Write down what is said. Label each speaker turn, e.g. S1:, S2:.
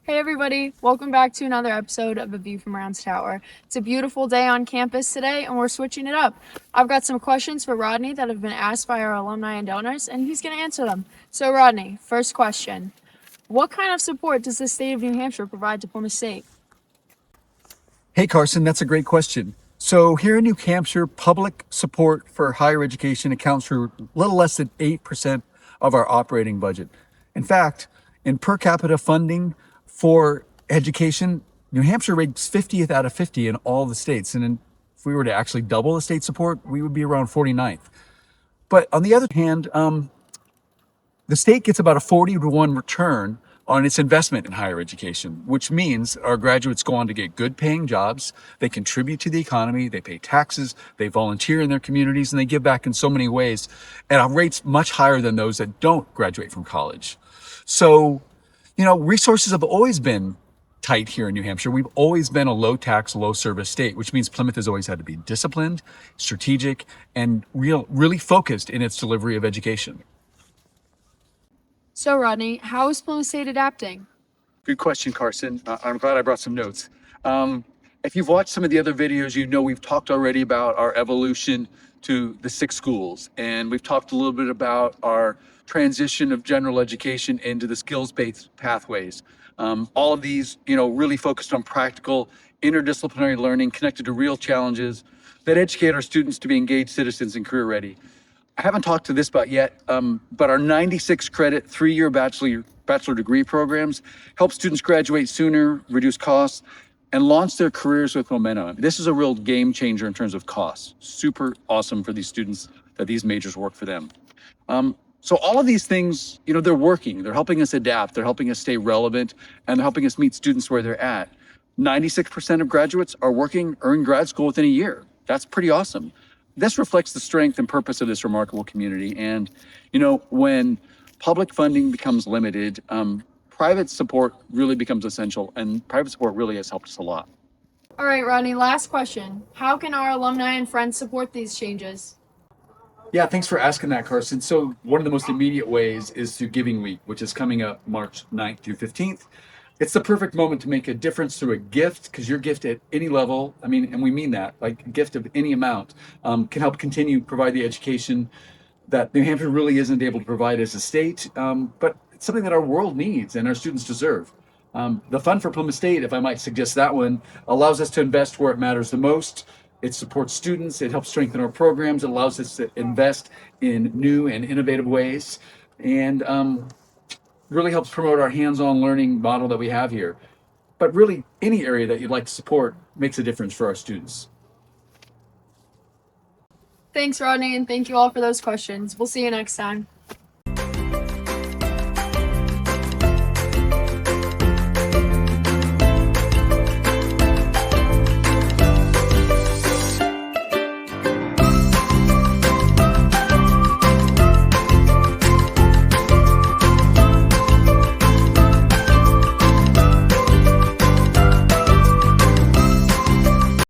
S1: Hey everybody, welcome back to another episode of A View from Rounds Tower. It's a beautiful day on campus today and we're switching it up. I've got some questions for Rodney that have been asked by our alumni and donors and he's going to answer them. So Rodney, first question. What kind of support does the state of New Hampshire provide to Plymouth State?
S2: Hey Carson, that's a great question. So here in New Hampshire, public support for higher education accounts for a little less than 8% of our operating budget. In fact, in per capita funding for education, New Hampshire ranks 50th out of 50 in all the states. And if we were to actually double the state support, we would be around 49th. But on the other hand, the state gets about a 40-to-1 return on its investment in higher education, which means our graduates go on to get good paying jobs, they contribute to the economy, they pay taxes, they volunteer in their communities, and they give back in so many ways at rates much higher than those that don't graduate from college. So, resources have always been tight here in New Hampshire. We've always been a low tax, low service state, which means Plymouth has always had to be disciplined, strategic, and really focused in its delivery of education.
S1: So Rodney, how is Plymouth State adapting?
S2: Good question, Carson. I'm glad I brought some notes. If you've watched some of the other videos, we've talked already about our evolution to the 6 schools, and we've talked a little bit about our transition of general education into the skills-based pathways. All of these, really focused on practical, interdisciplinary learning connected to real challenges that educate our students to be engaged citizens and career ready. I haven't talked to this about yet, but our 96 credit 3-year bachelor degree programs help students graduate sooner, reduce costs, and launch their careers with momentum. This is a real game changer in terms of costs. Super awesome for these students that these majors work for them. So all of these things, they're working. They're helping us adapt. They're helping us stay relevant, and they're helping us meet students where they're at. 96% of graduates are earn grad school within a year. That's pretty awesome. This reflects the strength and purpose of this remarkable community. And, when public funding becomes limited, private support really becomes essential, and private support really has helped us a lot.
S1: All right, Rodney, last question. How can our alumni and friends support these changes?
S2: Yeah, thanks for asking that, Carson. So one of the most immediate ways is through Giving Week, which is coming up March 9th through 15th. It's the perfect moment to make a difference through a gift, because your gift at any level, and we mean that, like a gift of any amount, can help continue provide the education that New Hampshire really isn't able to provide as a state, but it's something that our world needs and our students deserve. The Fund for Plymouth State, if I might suggest that one, allows us to invest where it matters the most. It supports students, it helps strengthen our programs, it allows us to invest in new and innovative ways, and really helps promote our hands-on learning model that we have here. But really, any area that you'd like to support makes a difference for our students.
S1: Thanks, Rodney, and thank you all for those questions. We'll see you next time.